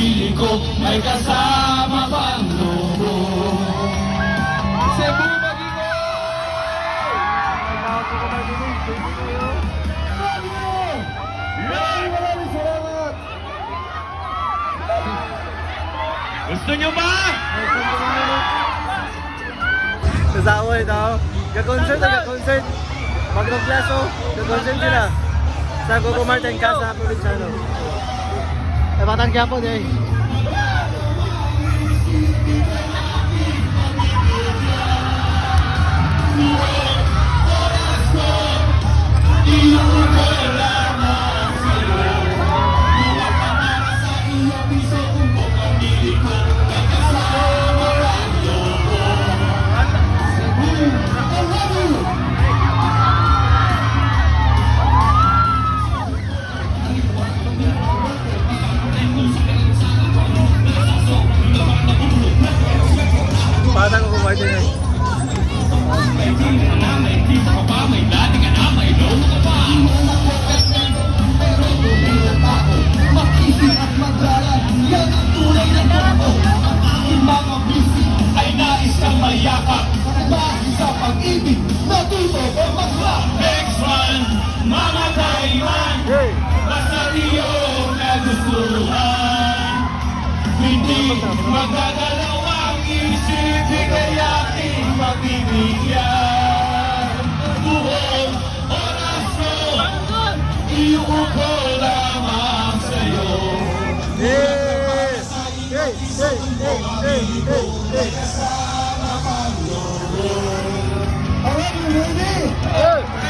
piling ko may kasama pang lobo. Cebu Magigo! Maraming salamat. Gusto nyo ba? Kasaway daw. Ka-concert na ka-concert. Magnog Plaso. Ka-concert sila. Sa Coco Martin Casa, Provinciano. Eh, batang Quiapo eh. Batang Coco Martin eh. Ay nais kang mayakap dahil sa pag-ibig natuto ko mag-rap. Next one, mga Taiwan, basta iyong nagustuhan. Hindi magdadalaw ang isip, ika'y aking pagbibigyan. Buong oras ko, iuupo lamang sa'yo. Alright, you ready?